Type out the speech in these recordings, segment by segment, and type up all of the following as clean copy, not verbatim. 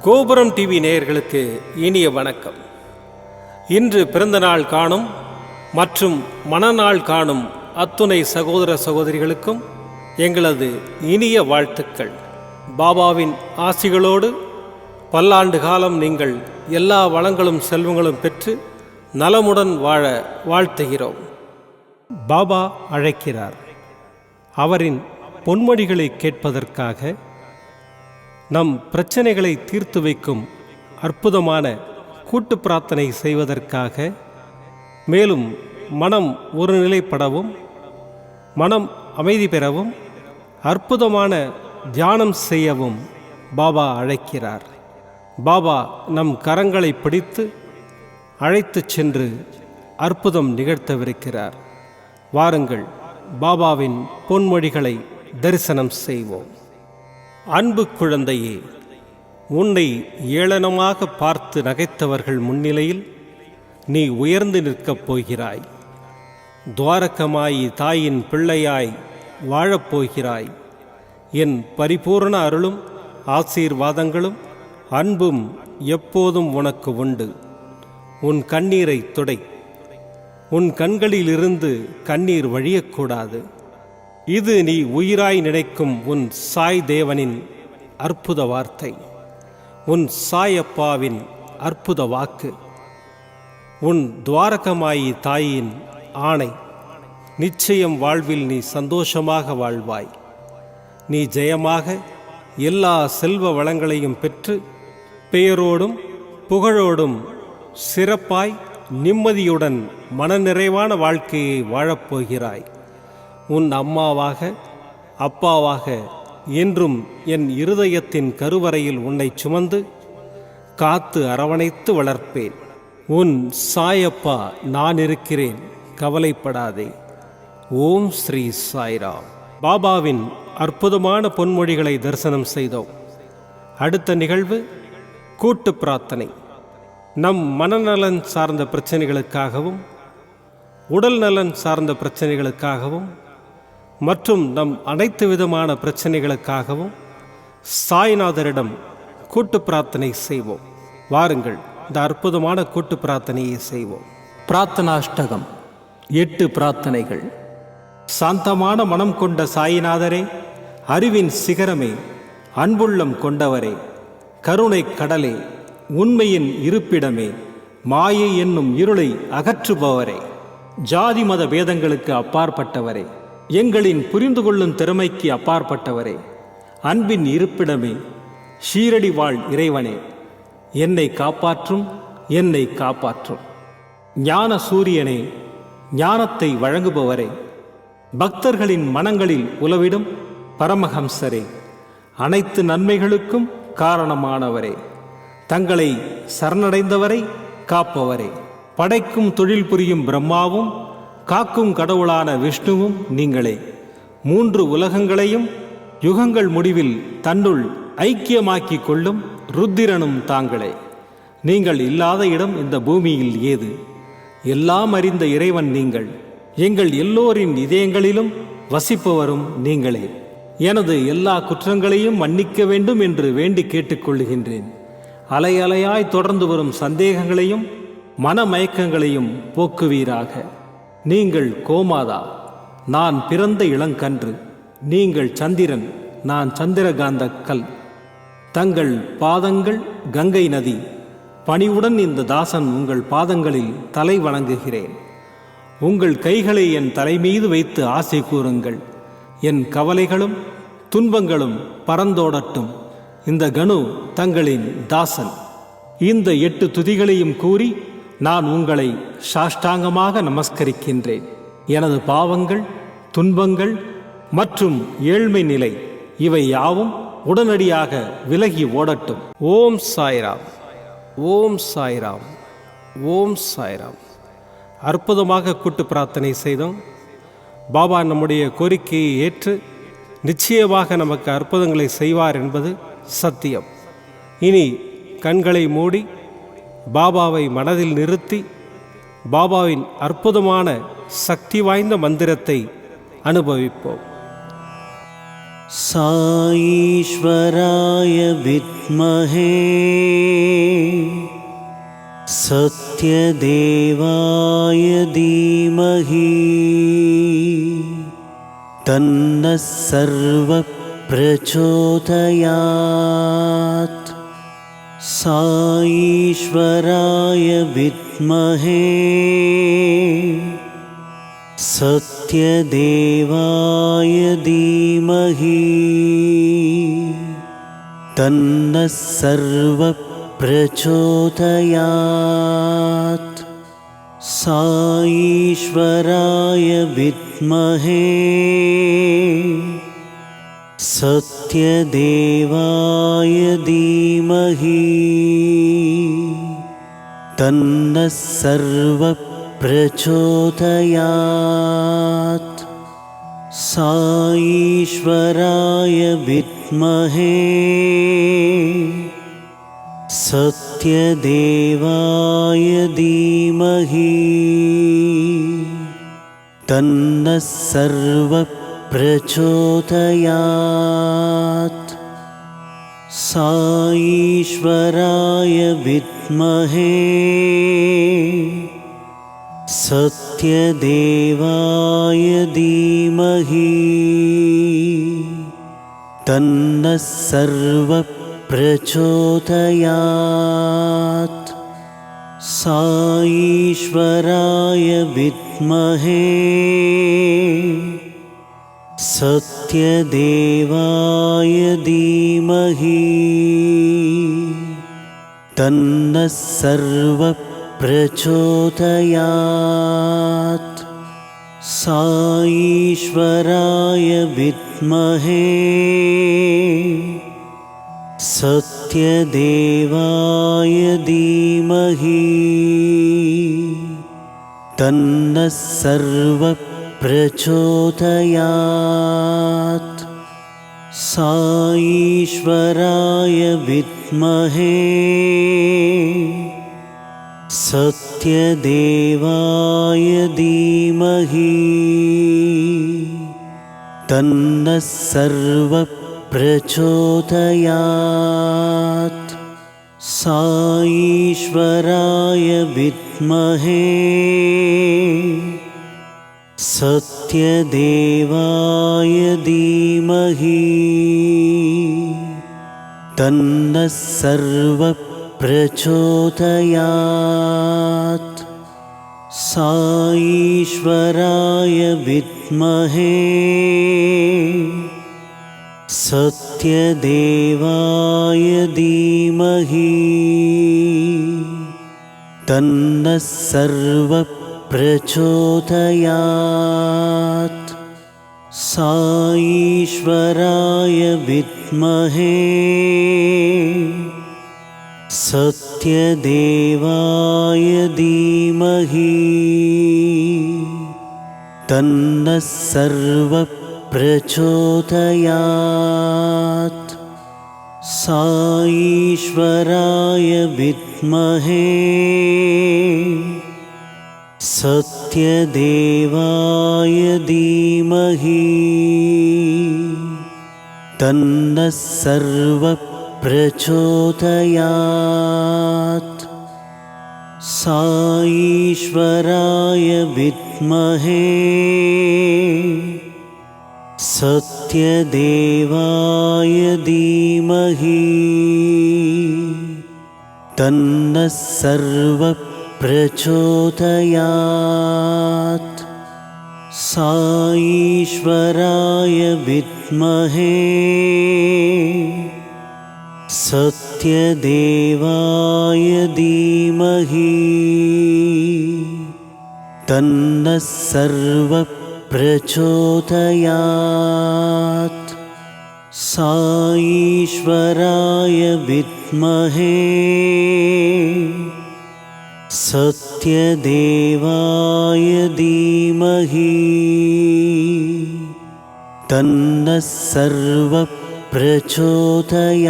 கோபுரம் டிவி நேயர்களுக்கு இனிய வணக்கம். இன்று பிறந்தநாள் காணும் மற்றும் மணநாள் காணும் அத்துணை சகோதர சகோதரிகளுக்கும் எங்களது இனிய வாழ்த்துக்கள். பாபாவின் ஆசிகளோடு பல்லாண்டு காலம் நீங்கள் எல்லா வளங்களும் செல்வங்களும் பெற்று நலமுடன் வாழ வாழ்த்துகிறோம். பாபா அழைக்கிறார். அவரின் பொன்மொழிகளை கேட்பதற்காக, நம் பிரச்சனைகளை தீர்த்து வைக்கும் அற்புதமான கூட்டு பிரார்த்தனை செய்வதற்காக, மேலும் மனம் ஒருநிலைப்படவும் மனம் அமைதி பெறவும் அற்புதமான தியானம் செய்யவும் பாபா அழைக்கிறார். பாபா நம் கரங்களை பிடித்து அழைத்து சென்று அற்புதம் நிகழ்த்தவிருக்கிறார். வாருங்கள், பாபாவின் பொன்மொழிகளை தரிசனம் செய்வோம். அன்பு குழந்தையே, உன்னை ஏளனமாக பார்த்து நகைத்தவர்கள் முன்னிலையில் நீ உயர்ந்து நிற்கப் போகிறாய். துவாரகமாயி தாயின் பிள்ளையாய் வாழப்போகிறாய். என் பரிபூர்ண அருளும் ஆசீர்வாதங்களும் அன்பும் எப்போதும் உனக்கு உண்டு. உன் கண்ணீரை துடை. உன் கண்களிலிருந்து கண்ணீர் வழியக்கூடாது. இது நீ உயிராய் நினைக்கும் உன் சாய் தேவனின் அற்புத வார்த்தை, உன் சாயப்பாவின் அற்புத வாக்கு, உன் துவாரகமாயி தாயின் ஆணை. நிச்சயம் வாழ்வில் நீ சந்தோஷமாக வாழ்வாய். நீ ஜெயமாக எல்லா செல்வ வளங்களையும் பெற்று பெயரோடும் புகழோடும் சிறப்பாய் நிம்மதியுடன் மனநிறைவான வாழ்க்கையை வாழப்போகிறாய். உன் அம்மாவாக அப்பாவாக என்றும் என் இருதயத்தின் கருவறையில் உன்னை சுமந்து காத்து அரவணைத்து வளர்ப்பேன். உன் சாயப்பா நான் இருக்கிறேன், கவலைப்படாதே. ஓம் ஸ்ரீ சாய்ராம். பாபாவின் அற்புதமான பொன்மொழிகளை தரிசனம் செய்தோம். அடுத்த நிகழ்வு கூட்டு பிரார்த்தனை. நம் மனநலன் சார்ந்த பிரச்சனைகளுக்காகவும் உடல் நலன் சார்ந்த பிரச்சனைகளுக்காகவும் மற்றும் நம் அனைத்து விதமான பிரச்சனைகளுக்காகவும் சாய்நாதரிடம் கூட்டு பிரார்த்தனை செய்வோம். வாருங்கள், இந்த அற்புதமான கூட்டு பிரார்த்தனையை செய்வோம். பிரார்த்தனாஷ்டகம். 8 பிரார்த்தனைகள். சாந்தமான மனம் கொண்ட சாயிநாதரே, அறிவின் சிகரமே, அன்புள்ளம் கொண்டவரே, கருணை கடலே, உண்மையின் இருப்பிடமே, மாயை என்னும் இருளை அகற்றுபவரே, ஜாதி மத பேதங்களுக்கு அப்பாற்பட்டவரே, எங்களின் புரிந்து கொள்ளும் திறமைக்கு அப்பாற்பட்டவரே, அன்பின் இருப்பிடமே, ஷீரடி வாழ் இறைவனே, என்னை காப்பாற்றும், என்னை காப்பாற்றும். ஞான சூரியனே, ஞானத்தை வழங்குபவரே, பக்தர்களின் மனங்களில் உலவிடும் பரமஹம்சரே, அனைத்து நன்மைகளுக்கும் காரணமானவரே, தங்களை சரணடைந்தவரை காப்பவரே, படைக்கும் தொழில் புரியும் பிரம்மாவும் காக்கும் கடவுளான விஷ்ணுவும் நீங்களே. 3 உலகங்களையும் யுகங்கள் முடிவில் தன்னுள் ஐக்கியமாக்கிக் கொள்ளும் ருத்திரனும் தாங்களே. நீங்கள் இல்லாத இடம் இந்த பூமியில் ஏது? எல்லாம் அறிந்த இறைவன் நீங்கள். எங்கள் எல்லோரின் இதயங்களிலும் வசிப்பவரும் நீங்களே. எனது எல்லா குற்றங்களையும் மன்னிக்க வேண்டும் என்று வேண்டி கேட்டுக்கொள்ளுகின்றேன். அலை அலையாய் தொடர்ந்து வரும் சந்தேகங்களையும் மனமயக்கங்களையும் போக்குவீராக. நீங்கள் கோமாதா, நான் பிறந்த இளங்கன்று. நீங்கள் சந்திரன், நான் சந்திரகாந்த கல். தங்கள் பாதங்கள் கங்கை நதி. பணிவுடன் இந்த தாசன் உங்கள் பாதங்களில் தலை வணங்குகிறேன். உங்கள் கைகளை என் தலைமீது வைத்து ஆசை கூறுங்கள். என் கவலைகளும் துன்பங்களும் பறந்தோடட்டும். இந்த கணு தங்களின் தாசன். இந்த 8 துதிகளையும் கூறி நான் உங்களை சாஷ்டாங்கமாக நமஸ்கரிக்கின்றேன். எனது பாவங்கள், துன்பங்கள் மற்றும் ஏழ்மை நிலை இவை யாவும் உடனடியாக விலகி ஓடட்டும். ஓம் சாய்ராம், ஓம் சாய்ராம், ஓம் சாய்ராம். அற்புதமாக கூட்டு பிரார்த்தனை செய்தோம். பாபா நம்முடைய கோரிக்கையை ஏற்று நிச்சயமாக நமக்கு அற்புதங்களை செய்வார் என்பது சத்தியம். இனி கண்களை மூடி பாபாவை மனதில் நிறுத்தி பாபாவின் அற்புதமான சக்தி வாய்ந்த மந்திரத்தை அனுபவிப்போம். साईश्वराय विद्महे सत्यदेवाय धीमहि तन्नः सर्वः प्रचोदयात्। साईश्वराय विद्महे सत्यदेवाय धीमहि तन्नः सर्वः प्रचोदयात्। साईश्वराय विद्महे सत्यदेवाय धीमहि तन्नः सर्वः प्रचोदयात्। साईश्वराय विद्महे सत्यदेवाय धीमहि तन्नः सर्वः प्रचोदयात्। साईश्वराय विद्महे सत्यदेवाय धीमहि तन्नः सर्वः प्रचोदयात्। साईश्वराय विद्महे सत्यदेवाय धीमहि तन्नः सर्वः प्रचोदयात्। साईश्वराय विद्महे सत्यदेवाय धीमहि तन्नः सर्वः प्रचोदयात्। साईश्वराय विद्महे सत्यदेवाय धीमहि तन्नः सर्वः प्रचोदयात्। साईश्वराय विद्महे सत्यदेवाय धीमहि तन्नः सर्वः प्रचोदयात्। साईश्वराय विद्महे सत्यदेवाय धीमहि तन्नः सर्वः प्रचोदयात्। साईश्वराय विद्महे सत्यदेवाय धीमहि तन्नः सर्वः प्रचोदयात्। साईश्वराय विद्महे सत्यदेवाय धीमहि तन्नः सर्वः प्रचोदयात्। साईश्वराय विद्महे सत्यदेवाय धीमहि तन्नः सर्वः प्रचोदयात्। साईश्वराय विद्महे सत्यदेवाय धीमहि तन्नः सर्वः प्रचोदयात्। साईश्वराय विद्महे सत्यदेवाय धीमहि तन्नः सर्वः प्रचोदयात्।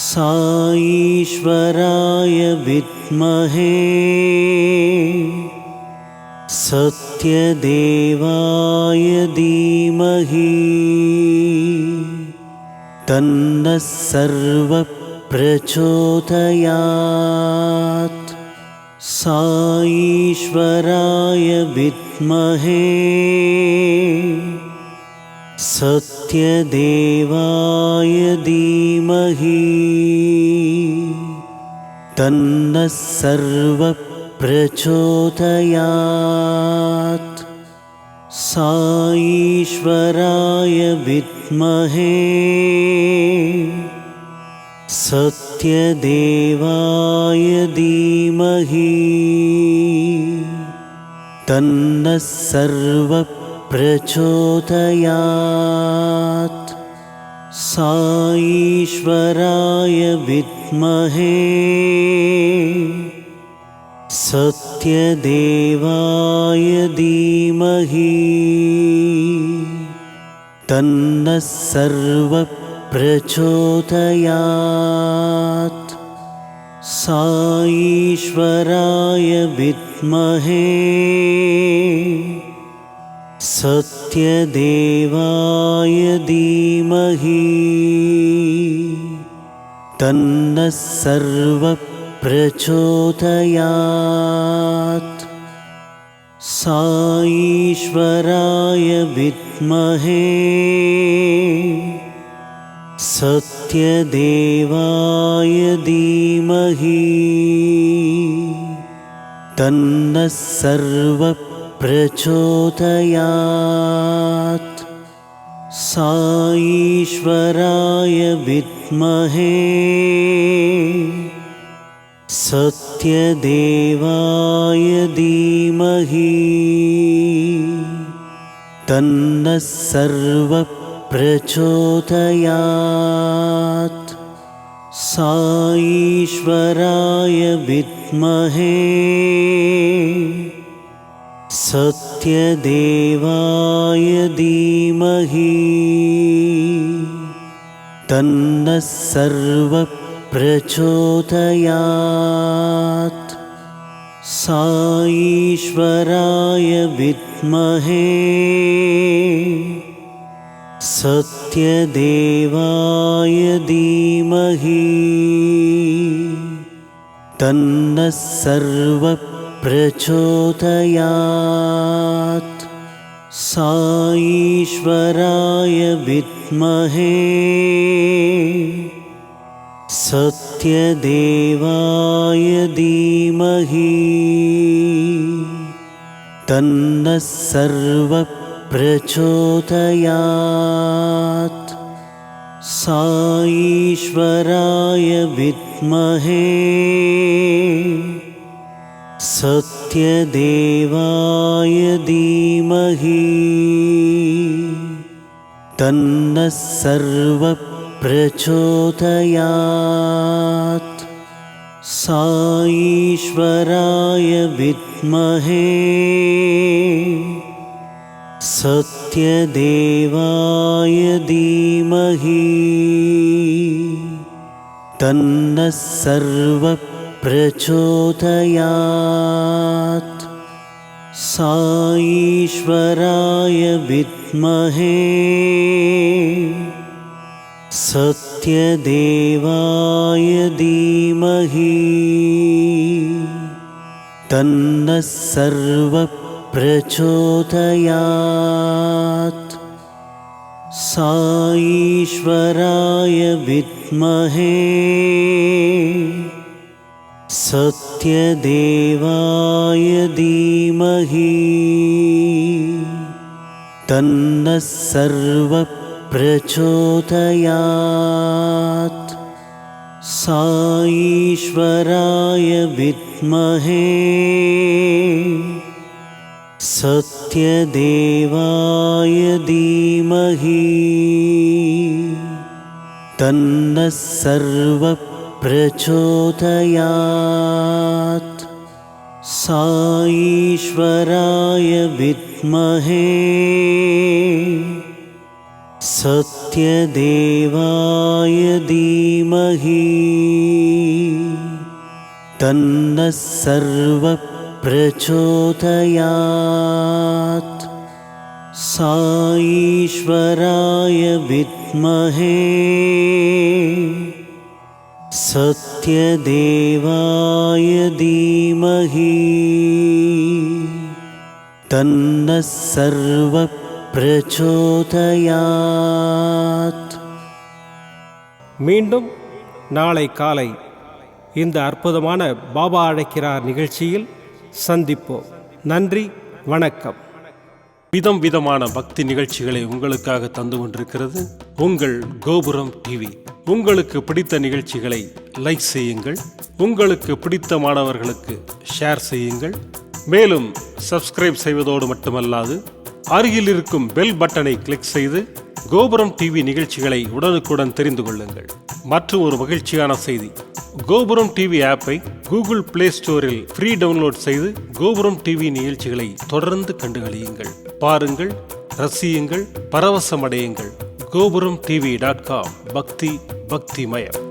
साईश्वराय विद्महे सत्यदेवाय धीमहि तन्नः सर्वः प्रचोदयात् साईश्वराय विद्महे सत्यदेवाय धीमहि तन्नः सर्वः प्रचोदयात् साईश्वराय विद्महे सत्यदेवाय धीमहि तन्नः सर्वः प्रचोदयात् साईश्वराय विद्महे सत्यदेवाय धीमहि तन्नः सर्वः प्रचोदयात् साईश्वराय विद्महे सत्यदेवाय धीमहि तन्नः सर्वः प्रचोदयात् साईश्वराय विद्महे सत्यदेवाय धीमहि तन्नः सर्वः प्रचोदयात् साईश्वराय विद्महे सत्यदेवाय धीमहि तन्नः सर्वः प्रचोदयात् साईश्वराय विद्महे सत्यदेवाय धीमहि तन्नः सर्वः प्रचोदयात् साईश्वराय विद्महे सत्यदेवाय धीमहि तन्नः सर्वः प्रचोदयात् साईश्वराय विद्महे सत्यदेवाय धीमहि तन्नः सर्वः प्रचोदयात् साईश्वराय विद्महे सत्यदेवाय धीमहि तन्नः सर्वः प्रचोदयात् साईश्वराय विद्महे सत्यदेवाय धीमहि तन्नः सर्वः प्रचोदयात् साईश्वराय विद्महे सत्यदेवाय धीमहि तन्नः सर्वः प्रचोदयात् साईश्वराय विद्महे सत्यदेवाय धीमहि तन्नः सर्वः प्रचोदयात् साईश्वराय विद्महे सत्यदेवाय धीमहि तन्नः सर्वः प्रचोदयात् साईश्वराय विद्महे सत्यदेवाय धीमहि तन्नः सर्वः प्रचोदयात् साईश्वराय विद्महे सत्यदेवाय धीमहि तन्नः सर्वः प्रचोदयात्. மீண்டும் நாளை காலை இந்த அற்புதமான பாபா அழைக்கிறார் நிகழ்ச்சியில் சந்திப்போம். நன்றி, வணக்கம். விதம் விதமான பக்தி நிகழ்ச்சிகளை உங்களுக்காக தந்து கொண்டிருக்கிறது உங்கள் கோபுரம் டிவி. உங்களுக்கு பிடித்த நிகழ்ச்சிகளை லைக் செய்யுங்கள், உங்களுக்கு பிடித்த மாணவர்களுக்கு ஷேர் செய்யுங்கள். மேலும் சப்ஸ்கிரைப் செய்வதோடு மட்டுமல்லாது அருகில் இருக்கும் பெல் பட்டனை கிளிக் செய்து கோபுரம் டிவி நிகழ்ச்சிகளை உடனுக்குடன் தெரிந்து கொள்ளுங்கள். மற்றும் ஒரு மகிழ்ச்சியான செய்தி, கோபுரம் டிவி ஆப்பை கூகுள் பிளே ஸ்டோரில் ஃப்ரீ டவுன்லோட் செய்து கோபுரம் டிவி நிகழ்ச்சிகளை தொடர்ந்து கண்டுகளியுங்கள், பாருங்கள், ரசியுங்கள், பரவசமடையுங்கள். gopuramtv.com. பக்தி பக்திமயம்.